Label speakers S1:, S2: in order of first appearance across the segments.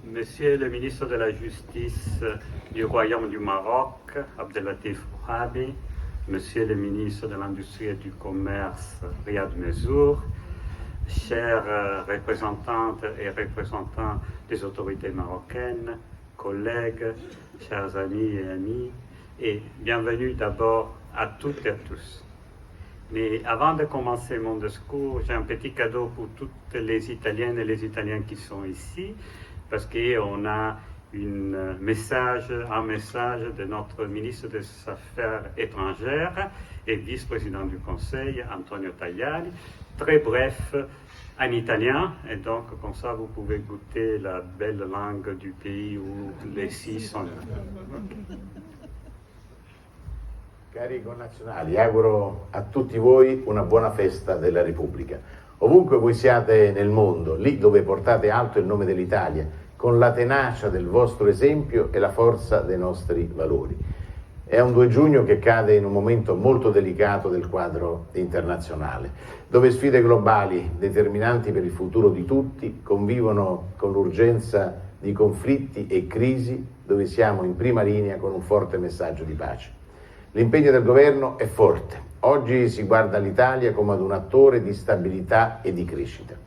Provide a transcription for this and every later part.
S1: Monsieur le ministre de la Justice du Royaume du Maroc, Abdelatif Ouhabi, Monsieur le ministre de l'Industrie et du Commerce, Riyad Mezour, chers représentantes et représentants des autorités marocaines, collègues, chers amis et amies, et bienvenue d'abord à toutes et à tous. Mais avant de commencer mon discours, j'ai un petit cadeau pour toutes les Italiennes et les Italiens qui sont ici, parce qu'on a un message de notre ministre des Affaires étrangères et vice-président du Conseil, Antonio Tajani, très bref en italien, et donc comme ça vous pouvez goûter la belle langue du pays où les six sont.
S2: Cari connazionali, auguro a tutti voi una buona festa della Repubblica. Ovunque voi siate nel mondo, lì dove portate alto il nome dell'Italia, con la tenacia del vostro esempio e la forza dei nostri valori. È un 2 giugno che cade in un momento molto delicato del quadro internazionale, dove sfide globali determinanti per il futuro di tutti convivono con l'urgenza di conflitti e crisi, dove siamo in prima linea con un forte messaggio di pace. L'impegno del governo è forte. Oggi si guarda l'Italia come ad un attore di stabilità e di crescita.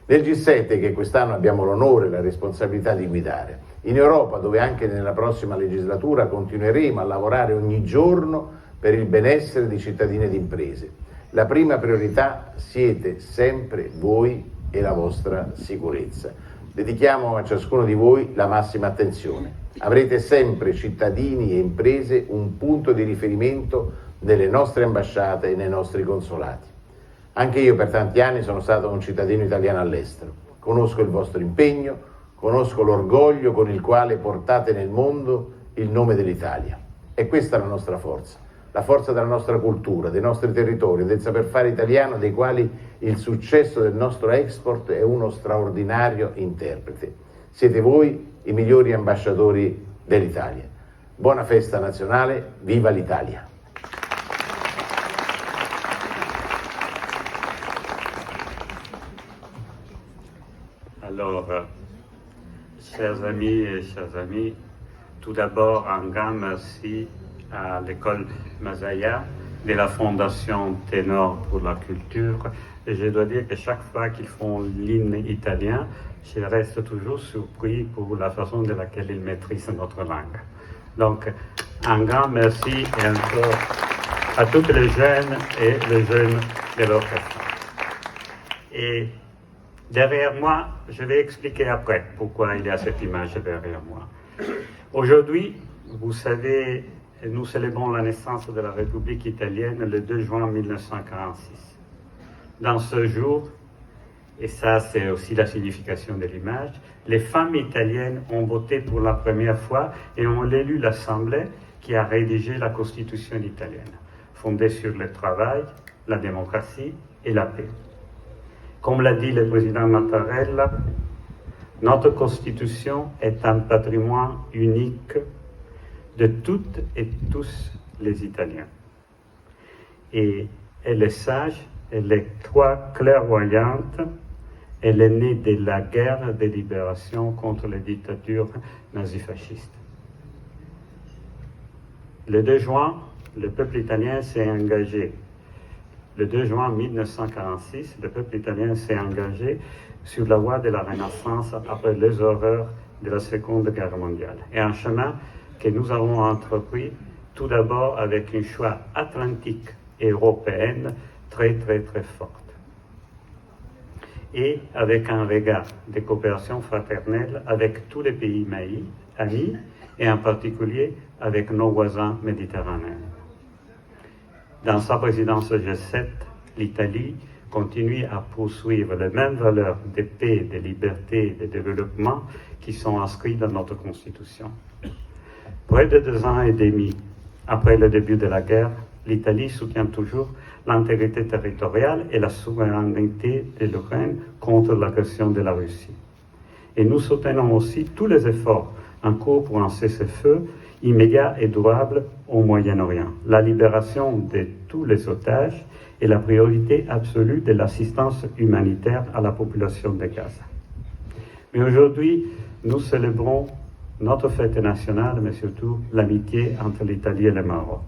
S2: Nel G7, che quest'anno abbiamo l'onore e la responsabilità di guidare, in Europa, dove anche nella prossima legislatura continueremo a lavorare ogni giorno per il benessere di cittadini ed imprese. La prima priorità siete sempre voi e la vostra sicurezza. Dedichiamo a ciascuno di voi la massima attenzione. Avrete sempre, cittadini e imprese, un punto di riferimento nelle nostre ambasciate e nei nostri consolati. Anche io per tanti anni sono stato un cittadino italiano all'estero. Conosco il vostro impegno, conosco l'orgoglio con il quale portate nel mondo il nome dell'Italia. E questa è la nostra forza, la forza della nostra cultura, dei nostri territori, del saper fare italiano, dei quali il successo del nostro export è uno straordinario interprete. Siete voi i migliori ambasciatori dell'Italia. Buona festa nazionale, viva l'Italia!
S1: Alors, chers amis et chers amis, tout d'abord un grand merci à l'école Masaya de la Fondation Ténor pour la culture. Et je dois dire que chaque fois qu'ils font l'hymne italien, je reste toujours surpris pour la façon de laquelle ils maîtrisent notre langue. Donc, un grand merci et encore à toutes les jeunes et les jeunes de l'orchestre. Et derrière moi, je vais expliquer après pourquoi il y a cette image derrière moi. Aujourd'hui, vous savez, nous célébrons la naissance de la République italienne le 2 juin 1946. Dans ce jour, et ça c'est aussi la signification de l'image, les femmes italiennes ont voté pour la première fois et ont élu l'Assemblée qui a rédigé la Constitution italienne, fondée sur le travail, la démocratie et la paix. Comme l'a dit le président Mattarella, notre Constitution est un patrimoine unique de toutes et tous les Italiens. Et elle est sage, elle est clairvoyante, elle est née de la guerre de libération contre les dictatures nazifascistes. Le 2 juin, le peuple italien s'est engagé. Le 2 juin 1946, le peuple italien s'est engagé sur la voie de la Renaissance après les horreurs de la Seconde Guerre mondiale. Et un chemin que nous avons entrepris tout d'abord avec un choix atlantique et européen très forte. Et avec un regard de coopération fraternelle avec tous les pays amis et en particulier avec nos voisins méditerranéens. Dans sa présidence G7, l'Italie continue à poursuivre les mêmes valeurs de paix, de liberté et de développement qui sont inscrites dans notre Constitution. Près de 2 ans et demi après le début de la guerre, l'Italie soutient toujours l'intégrité territoriale et la souveraineté de l'Ukraine contre l'agression de la Russie. Et nous soutenons aussi tous les efforts en cours pour un cessez-le-feu immédiat et durable au Moyen-Orient. La libération de tous les otages est la priorité absolue de l'assistance humanitaire à la population de Gaza. Mais aujourd'hui, nous célébrons notre fête nationale, mais surtout l'amitié entre l'Italie et le Maroc.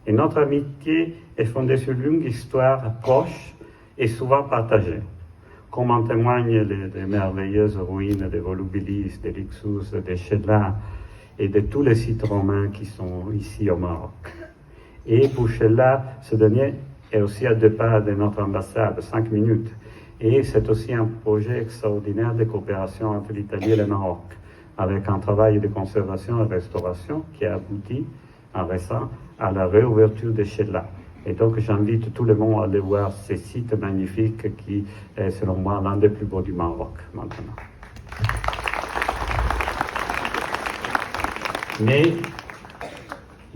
S1: Et notre amitié est fondée sur une longue histoire proche et souvent partagée, comme en témoignent les merveilleuses ruines de Volubilis, de Lixous, de Sheila et de tous les sites romains qui sont ici au Maroc. Et pour Sheila, ce dernier est aussi à 2 pas de notre ambassade, 5 minutes. Et c'est aussi un projet extraordinaire de coopération entre l'Italie et le Maroc, avec un travail de conservation et restauration qui a abouti en récent à la réouverture de Sheila. Et donc j'invite tout le monde à aller voir ces sites magnifiques qui est selon moi l'un des plus beaux du Maroc maintenant. Mais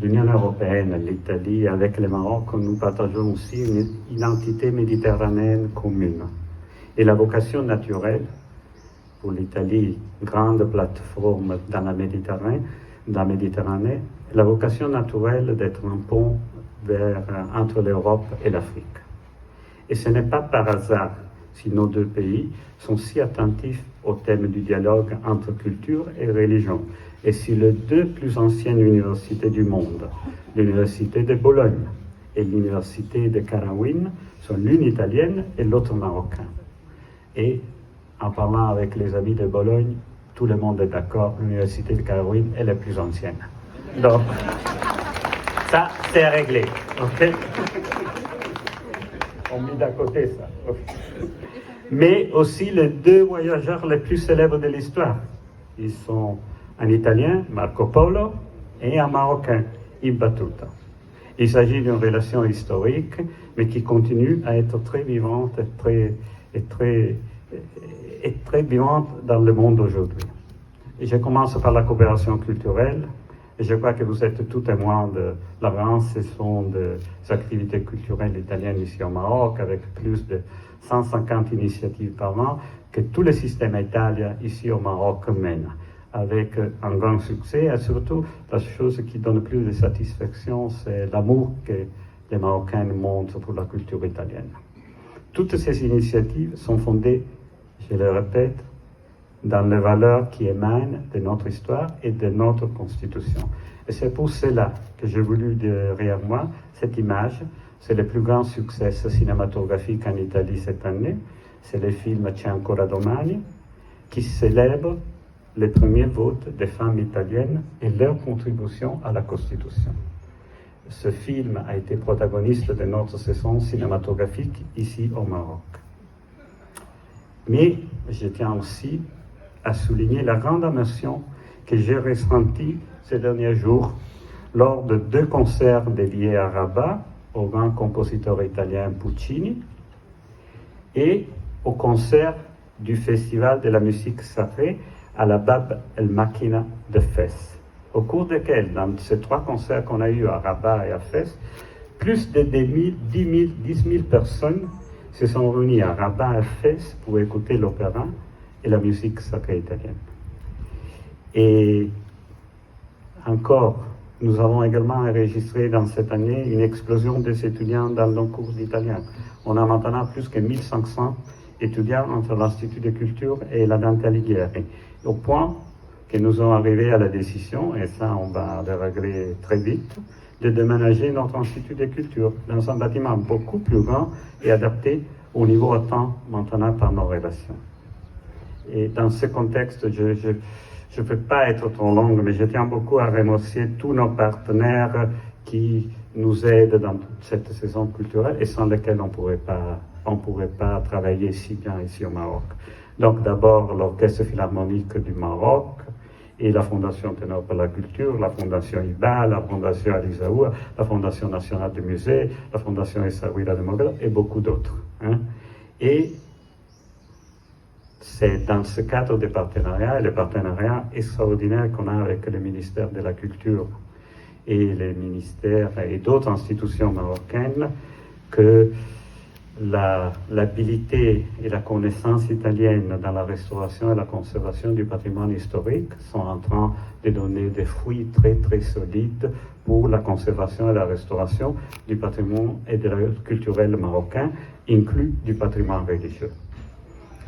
S1: l'Union européenne, l'Italie, avec le Maroc, nous partageons aussi une identité méditerranéenne commune. Et la vocation naturelle pour l'Italie, grande plateforme dans la Méditerranée, la vocation naturelle d'être un pont entre l'Europe et l'Afrique. Et ce n'est pas par hasard si nos 2 pays sont si attentifs au thème du dialogue entre culture et religion. Et si les 2 plus anciennes universités du monde, l'université de Bologne et l'université de Carawine, sont l'une italienne et l'autre marocaine. Et en parlant avec les amis de Bologne, tout le monde est d'accord, l'université de Carawine est la plus ancienne. Donc, ça, c'est réglé, ok? On met d'à côté ça. Okay. Mais aussi les 2 voyageurs les plus célèbres de l'histoire. Ils sont un Italien, Marco Polo, et un Marocain, Ibn Battuta. Il s'agit d'une relation historique, mais qui continue à être très vivante et très vivante dans le monde aujourd'hui. Et je commence par la coopération culturelle. Et je crois que vous êtes tout témoins de l'avancement des activités culturelles italiennes ici au Maroc, avec plus de 150 initiatives par an, que tous les systèmes italiens ici au Maroc mènent, avec un grand succès. Et surtout, la chose qui donne plus de satisfaction, c'est l'amour que les Marocains montrent pour la culture italienne. Toutes ces initiatives sont fondées, je le répète, dans les valeurs qui émanent de notre histoire et de notre Constitution. Et c'est pour cela que j'ai voulu derrière moi cette image. C'est le plus grand succès cinématographique en Italie cette année. C'est le film C'è ancora domani, qui célèbre les premiers votes des femmes italiennes et leur contribution à la Constitution. Ce film a été protagoniste de notre saison cinématographique ici au Maroc. Mais je tiens aussi à souligner la grande émotion que j'ai ressentie ces derniers jours lors de 2 concerts dédiés à Rabat, au grand compositeur italien Puccini, et au concert du Festival de la musique sacrée à la Bab El Makina de Fès, au cours desquels, dans ces 3 concerts qu'on a eus à Rabat et à Fès, plus de 10 000 personnes se sont réunies à Rabat et à Fès pour écouter l'opéra et la musique sacrée italienne. Et encore, nous avons également enregistré dans cette année une explosion des étudiants dans nos cours d'italien. On a maintenant plus que 1500 étudiants entre l'Institut de culture et la Dante Alighieri, au point que nous sommes arrivés à la décision, et ça on va le régler très vite, de déménager notre Institut de culture dans un bâtiment beaucoup plus grand et adapté au niveau atteint maintenant par nos relations. Et dans ce contexte, je ne peux pas être trop longue, mais je tiens beaucoup à remercier tous nos partenaires qui nous aident dans toute cette saison culturelle et sans lesquels on ne pourrait pas travailler si bien ici au Maroc. Donc d'abord l'Orchestre Philharmonique du Maroc et la Fondation Ténor pour la Culture, la Fondation IBA, la Fondation Alizaoua, la Fondation Nationale du Musée, la Fondation Essaouira de Moghal et beaucoup d'autres. Et c'est dans ce cadre des partenariats, et les partenariats extraordinaires qu'on a avec le ministère de la Culture et les ministères et d'autres institutions marocaines, que l'habilité et la connaissance italienne dans la restauration et la conservation du patrimoine historique sont en train de donner des fruits très très solides pour la conservation et la restauration du patrimoine et de la culturel marocain, inclus du patrimoine religieux.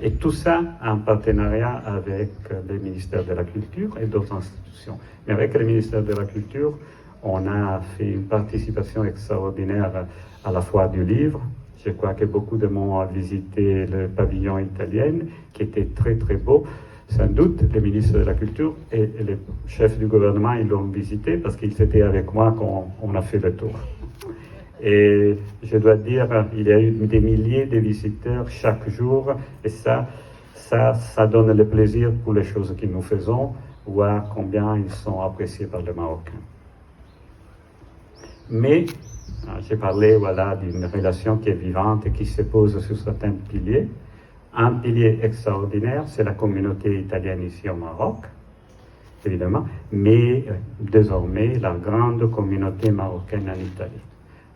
S1: Et tout ça en partenariat avec le ministère de la Culture et d'autres institutions. Mais avec le ministère de la Culture, on a fait une participation extraordinaire à la Foire du Livre. Je crois que beaucoup de monde ont visité le pavillon italien, qui était très très beau. Sans doute, le ministre de la Culture et le chef du gouvernement, ils l'ont visité parce qu'ils étaient avec moi quand on a fait le tour. Et je dois dire, il y a eu des milliers de visiteurs chaque jour, et ça donne le plaisir pour les choses que nous faisons, voir combien ils sont appréciés par les Marocains. Mais j'ai parlé d'une relation qui est vivante et qui se pose sur certains piliers. Un pilier extraordinaire, c'est la communauté italienne ici au Maroc, évidemment, mais désormais la grande communauté marocaine en Italie.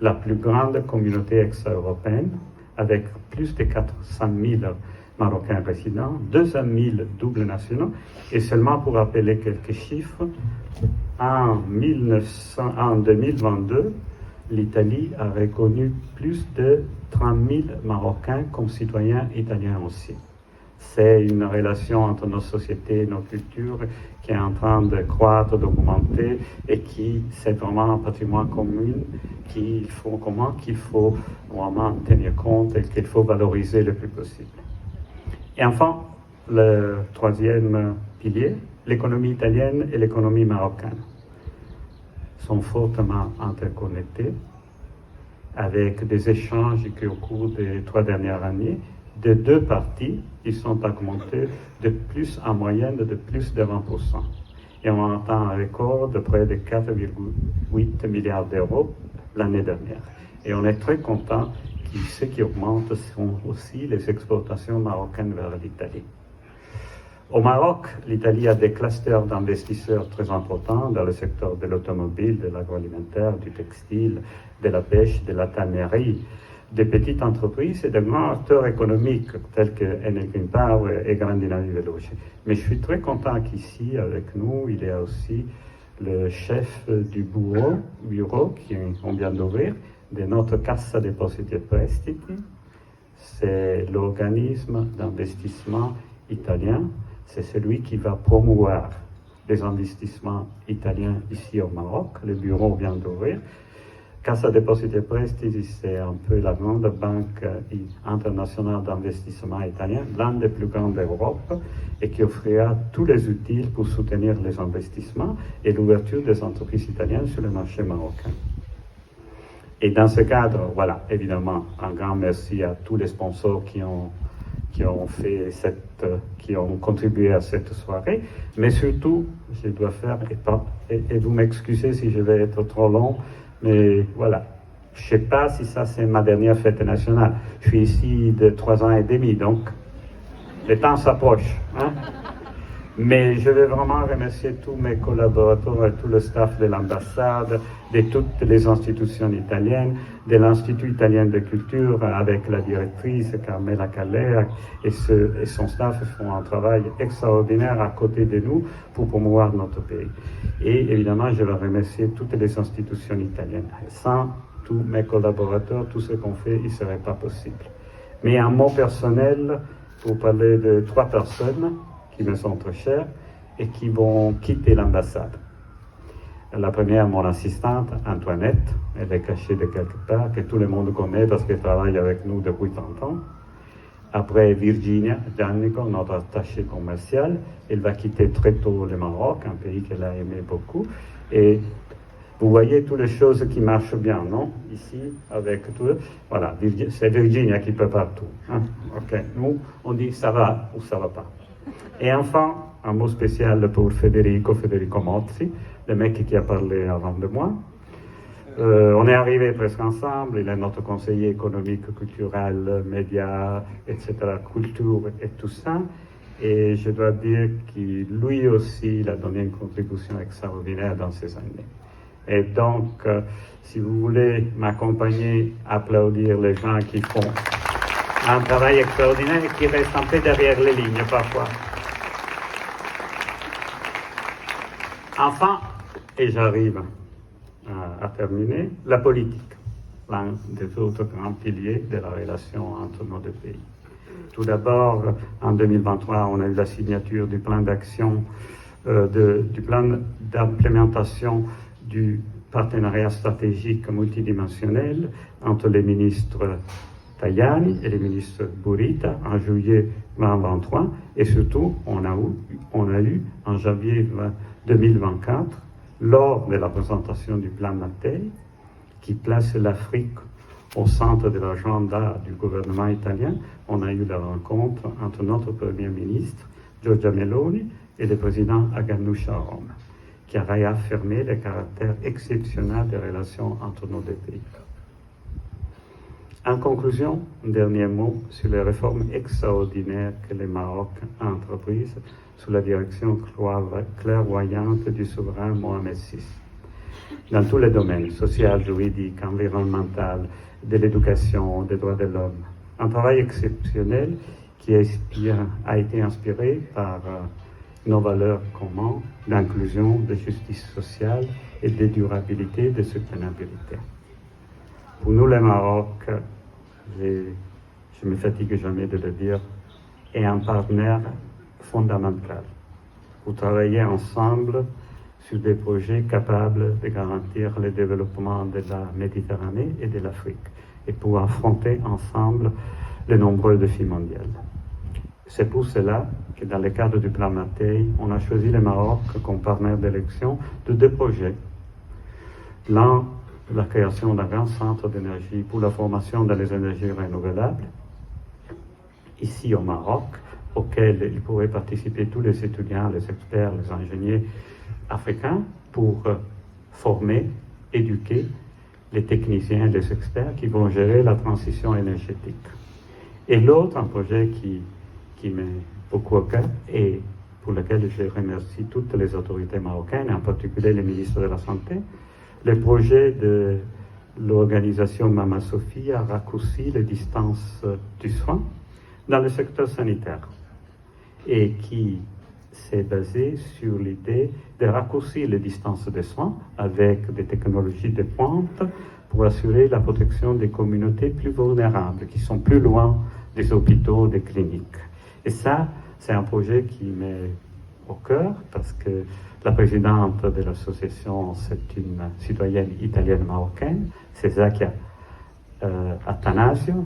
S1: La plus grande communauté extra-européenne, avec plus de 400 000 Marocains résidents, 200 000 doubles nationaux, et seulement pour rappeler quelques chiffres, en 2022, l'Italie a reconnu plus de 30 000 Marocains comme citoyens italiens aussi. C'est une relation entre nos sociétés et nos cultures qui est en train de croître, d'augmenter, et qui, c'est vraiment un patrimoine commun qu'il faut vraiment tenir compte et qu'il faut valoriser le plus possible. Et enfin, le troisième pilier, l'économie italienne et l'économie marocaine sont fortement interconnectés, avec des échanges qui, au cours des 3 dernières années, de 2 parties, ils sont augmentés en moyenne de plus de 20%. Et on atteint un record de près de 4,8 milliards d'euros l'année dernière. Et on est très content que ce qui augmente sont aussi les exportations marocaines vers l'Italie. Au Maroc, l'Italie a des clusters d'investisseurs très importants dans le secteur de l'automobile, de l'agroalimentaire, du textile, de la pêche, de la tannerie, des petites entreprises et de grands acteurs économiques tels que Enel Green Power et Grandinami Veloce. Mais je suis très content qu'ici, avec nous, il y a aussi le chef du bureau qu'on vient d'ouvrir, de notre Cassa Depositi e Prestiti. C'est l'organisme d'investissement italien. C'est celui qui va promouvoir les investissements italiens ici au Maroc. Le bureau vient d'ouvrir. Cassa Depositi e Prestiti, c'est un peu la grande banque internationale d'investissement italien, l'un des plus grands d'Europe, et qui offrira tous les outils pour soutenir les investissements et l'ouverture des entreprises italiennes sur le marché marocain. Et dans ce cadre, voilà, évidemment, un grand merci à tous les sponsors qui ont contribué à cette soirée, mais surtout, je dois faire, et vous m'excusez si je vais être trop long, mais voilà, je ne sais pas si ça c'est ma dernière fête nationale. Je suis ici de 3 ans et demi, donc le temps s'approche. Hein? Mais je vais vraiment remercier tous mes collaborateurs et tout le staff de l'ambassade, de toutes les institutions italiennes, de l'Institut italien de culture avec la directrice Carmela Calea et son staff font un travail extraordinaire à côté de nous pour promouvoir notre pays. Et évidemment, je veux remercier toutes les institutions italiennes. Sans tous mes collaborateurs, tout ce qu'on fait, il ne serait pas possible. Mais un mot personnel pour parler de 3 personnes qui me sont très chères et qui vont quitter l'ambassade. La première, mon assistante, Antoinette, elle est cachée de quelque part, que tout le monde connaît parce qu'elle travaille avec nous depuis 30 ans. Après, Virginia Giannico, notre attachée commerciale, elle va quitter très tôt le Maroc, un pays qu'elle a aimé beaucoup. Et vous voyez toutes les choses qui marchent bien, non? Ici, avec tout. Voilà, c'est Virginia qui peut partout. Hein? Ok, nous, on dit ça va ou ça va pas. Et enfin, un mot spécial pour Federico Mozzi, le mec qui a parlé avant de moi. On est arrivés presque ensemble, il est notre conseiller économique, culturel, médias, etc., culture et tout ça. Et je dois dire que lui aussi, il a donné une contribution extraordinaire dans ces années. Et donc, si vous voulez m'accompagner, applaudir les gens qui font un travail extraordinaire et qui restent un peu derrière les lignes parfois. Enfin, et j'arrive à terminer, la politique, l'un des autres grands piliers de la relation entre nos deux pays. Tout d'abord, en 2023, on a eu la signature du plan d'action, du plan d'implémentation du partenariat stratégique multidimensionnel entre les ministres Tajani et les ministres Burita en juillet 2023. Et surtout, on a eu en janvier 2024, lors de la présentation du plan Mattei, qui place l'Afrique au centre de l'agenda du gouvernement italien, on a eu la rencontre entre notre Premier ministre, Giorgia Meloni, et le président Aganouch à Rome, qui a réaffirmé le caractère exceptionnel des relations entre nos deux pays. En conclusion, un dernier mot sur les réformes extraordinaires que le Maroc a entreprises sous la direction clairvoyante du souverain Mohamed VI. Dans tous les domaines, social, juridique, environnemental, de l'éducation, des droits de l'homme. Un travail exceptionnel qui a été inspiré par nos valeurs communes d'inclusion, de justice sociale et de durabilité, de soutenabilité. Pour nous, le Maroc, je me fatigue jamais de le dire, est un partenaire fondamental pour travailler ensemble sur des projets capables de garantir le développement de la Méditerranée et de l'Afrique et pour affronter ensemble les nombreux défis mondiaux. C'est pour cela que dans le cadre du plan Mattei, on a choisi le Maroc comme partenaire d'élection de deux projets. L'un, la création d'un grand centre d'énergie pour la formation dans les énergies renouvelables, ici au Maroc, auquel ils pourraient participer tous les étudiants, les experts, les ingénieurs africains pour former, éduquer les techniciens et les experts qui vont gérer la transition énergétique. Et l'autre, un projet qui m'est beaucoup au cœur et pour lequel je remercie toutes les autorités marocaines, en particulier les ministres de la Santé, le projet de l'organisation Mama Sophie a raccourci les distances du soin dans le secteur sanitaire et qui s'est basé sur l'idée de raccourcir les distances de soins avec des technologies de pointe pour assurer la protection des communautés plus vulnérables, qui sont plus loin des hôpitaux, des cliniques. Et ça, c'est un projet qui m'est au cœur parce que la présidente de l'association, c'est une citoyenne italienne marocaine, c'est Zakia Attanasio,